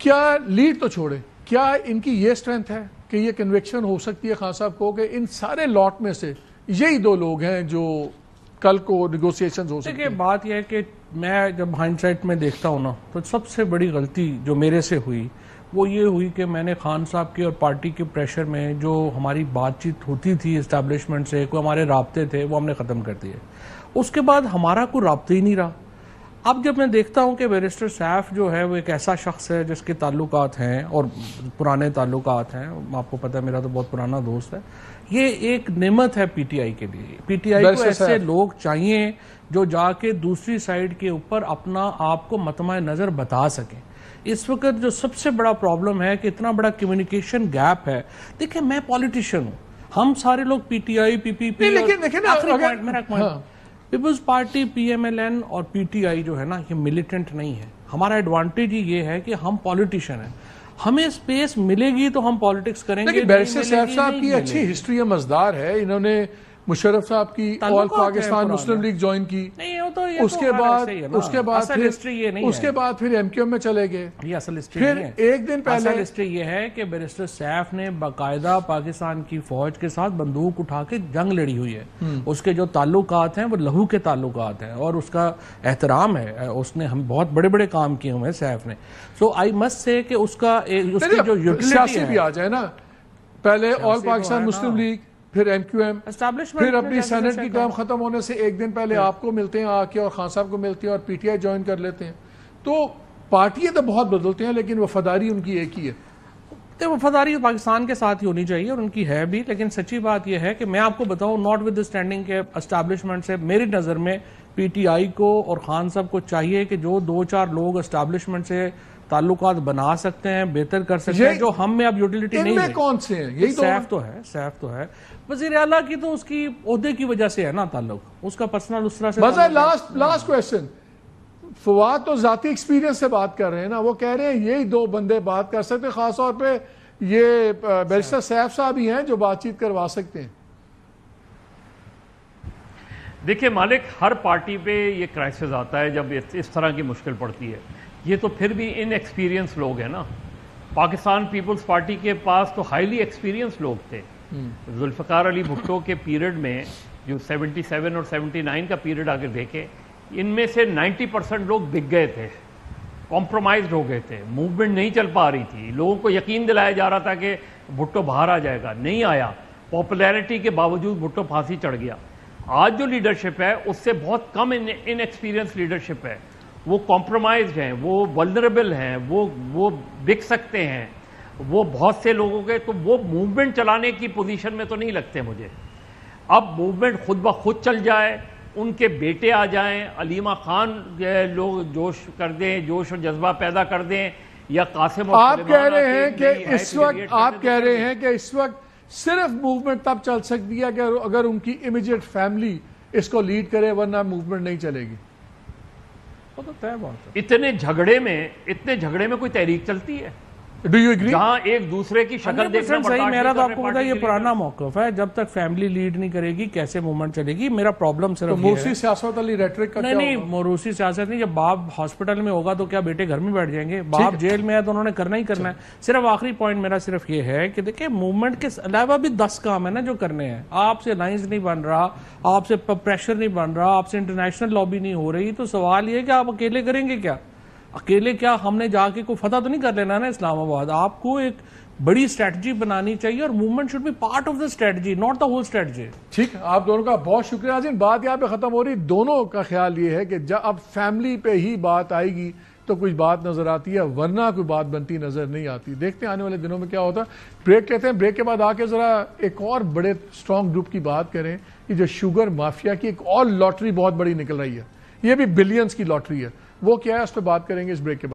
کیا لیڈ تو چھوڑے، کیا ان کی یہ اسٹرینتھ ہے کہ یہ کنوکشن ہو سکتی ہے خان صاحب کو کہ ان سارے لاٹ میں سے یہی دو لوگ ہیں جو کل کو نیگوسیشنز ہو سکتے ہیں؟ بات یہ ہے کہ میں جب ہائنڈ سائٹ میں دیکھتا ہوں نا تو سب سے بڑی غلطی جو میرے سے ہوئی وہ یہ ہوئی کہ میں نے خان صاحب کی اور پارٹی کے پریشر میں جو ہماری بات چیت ہوتی تھی اسٹیبلشمنٹ سے، کوئی ہمارے رابطے تھے، وہ ہم نے ختم کر دیے. اس کے بعد ہمارا کوئی رابطہ ہی نہیں رہا. اب جب میں دیکھتا ہوں کہ بیرسٹر سیف جو ہے وہ ایک ایسا شخص ہے جس کے تعلقات ہیں اور پرانے تعلقات ہیں، آپ کو پتہ ہے میرا تو بہت پرانا دوست ہے، یہ ایک نعمت ہے پی ٹی آئی کے لیے. پی ٹی آئی کو ایسے لوگ چاہیے جو جا کے دوسری سائیڈ کے اوپر اپنا آپ کو مطمع نظر بتا سکیں. اس وقت جو سب سے بڑا پرابلم ہے کہ اتنا بڑا کمیونیکیشن گیپ ہے. دیکھیں میں پولیٹیشین ہوں، ہم سارے لوگ P T I, P P P, peoples party, P M L N اور پی ٹی آئی جو ہے نا یہ ملیٹنٹ نہیں ہے. ہمارا ایڈوانٹیج یہ ہے کہ ہم پولیٹیشین ہیں، ہمیں اسپیس ملے گی تو ہم پالیٹکس کریں گے. لیکن بیرسٹر سیف صاحب کی اچھی ہسٹری مزدار ہے، انہوں نے مشرف صاحب کی آل پاکستان مسلم لیگ جوائن کی، اس کے بعد پھر ایم کیو ایم میں چلے گئے. یہ اصل ہسٹری پھر نہیں ہے. ایک دن پہلے اصل ہسٹری یہ ہے کہ بیرسٹر سیف نے باقاعدہ پاکستان کی فوج کے ساتھ بندوق اٹھا کے جنگ لڑی ہوئی ہے. اس کے جو تعلقات ہیں وہ لہو کے تعلقات ہیں اور اس کا احترام ہے. اس نے ہم بہت بڑے بڑے کام کیے ہوئے ہیں سیف نے. سو آئی مسٹ سے کہ اس کا جو سیاسی بھی آ جائے نا، پہلے آل پاکستان مسلم لیگ، پھر ایم کیو ایم، پھر اپنی سینٹ کی ٹرم ختم ہونے سے ایک دن پہلے آپ کو ملتے ہیں آ کے اور خان صاحب کو ملتے ہیں اور پی ٹی آئی جوائن کر لیتے ہیں. تو پارٹیاں تو بہت بدلتے ہیں لیکن وفاداری ان کی ایک ہی ہے. وفاداری پاکستان کے ساتھ ہی ہونی چاہیے اور ان کی ہے بھی. لیکن سچی بات یہ ہے کہ میں آپ کو بتاؤں ناٹ ود اسٹینڈنگ کے اسٹیبلشمنٹ سے میری نظر میں پی ٹی آئی کو اور خان صاحب کو چاہیے کہ جو دو چار لوگ اسٹیبلشمنٹ سے تعلقات بنا سکتے ہیں، بہتر کر سکتے ہیں، جو ہم میں اب یوٹیلیٹی نہیں ہے. کون سے ہیں؟ یہی سیف تو ہے. وزیر اعلیٰ کی تو اس کی عہدے کی وجہ سے ہے نا تعلق، اس کا پرسنل اس طرح سے. لاسٹ کویسچن، فواد تو ذاتی ایکسپیرینس سے بات کر رہے ہیں نا، وہ کہہ رہے ہیں یہی دو بندے بات کر سکتے، خاص طور پہ یہ بیرسٹر سیف صاحب ہی ہیں جو بات چیت کروا سکتے ہیں. دیکھیں مالک، ہر پارٹی پہ یہ کرائسس آتا ہے جب اس طرح کی مشکل پڑتی ہے. یہ تو پھر بھی ان ایکسپیرینس لوگ ہیں نا. پاکستان پیپلز پارٹی کے پاس تو ہائیلی ایکسپیرینس لوگ تھے. ذوالفقار علی بھٹو کے پیریڈ میں جو 77 اور 79 کا پیریڈ اگر دیکھیں، ان میں سے 90% لوگ بک گئے تھے، کمپرومائزڈ ہو گئے تھے، موومنٹ نہیں چل پا رہی تھی. لوگوں کو یقین دلایا جا رہا تھا کہ بھٹو باہر آ جائے گا، نہیں آیا. پاپولیرٹی کے باوجود بھٹو پھانسی چڑھ گیا. آج جو لیڈرشپ ہے اس سے بہت کم ان ایکسپیرینس لیڈرشپ ہے. وہ کمپرومائزڈ ہیں، وہ ولنریبل ہیں، وہ بک سکتے ہیں. وہ بہت سے لوگوں کے تو وہ موومنٹ چلانے کی پوزیشن میں تو نہیں لگتے مجھے. اب موومنٹ خود بخود چل جائے، ان کے بیٹے آ جائیں، علیمہ خان لوگ جوش کر دیں، جوش اور جذبہ پیدا کر دیں، یا قاسم آپ کہہ رہے ہیں کہ اس وقت صرف موومنٹ تب چل سکتی ہے کہ اگر ان کی امیجیٹ فیملی اس کو لیڈ کرے، ورنہ موومنٹ نہیں چلے گی. اتنے جھگڑے میں کوئی تحریک چلتی ہے؟ Do you agree? جہاں ایک دوسرے کی شکل دیکھنا پڑتا ہے. میرا تو آپ کو پتا ہے یہ پرانا موقف ہے، جب تک فیملی لیڈ نہیں کرے گی کیسے موومنٹ چلے گی. میرا پرابلم صرف موروثی سیاست والی ریٹرک کا نہیں، موروثی سیاست نہیں. جب باپ ہاسپٹل میں ہوگا تو کیا بیٹے گھر میں بیٹھ جائیں گے؟ باپ جیل میں ہے تو انہوں نے کرنا ہی کرنا ہے. صرف آخری پوائنٹ میرا صرف یہ ہے کہ دیکھیں موومنٹ کے علاوہ بھی 10 کام ہے نا جو کرنے ہیں. آپ سے لائنز نہیں بن رہا، آپ سے پریشر نہیں بن رہا، آپ سے انٹرنیشنل لابی نہیں ہو رہی، تو سوال یہ ہے کہ آپ اکیلے کریں گے کیا؟ اکیلے کیا ہم نے جا کے کوئی فتح تو نہیں کر لینا نا اسلام آباد. آپ کو ایک بڑی اسٹریٹجی بنانی چاہیے اور movement should be part of the strategy, not the whole strategy. ٹھیک، آپ دونوں کا بہت شکریہ. ناظرین، بات یہاں پہ ختم ہو رہی. دونوں کا خیال یہ ہے کہ جب اب فیملی پہ ہی بات آئے گی تو کچھ بات نظر آتی ہے، ورنہ کوئی بات بنتی نظر نہیں آتی. دیکھتے ہیں آنے والے دنوں میں کیا ہوتا ہے. بریک لیتے ہیں، بریک کے بعد آ کے ذرا ایک اور بڑے اسٹرانگ گروپ کی بات کریں. یہ جو شوگر مافیا کی ایک اور لاٹری بہت بڑی نکل رہی ہے، یہ بھی بلینز کی لاٹری ہے. وہ کیا ہے اس پہ بات کریں گے اس بریک کے بعد.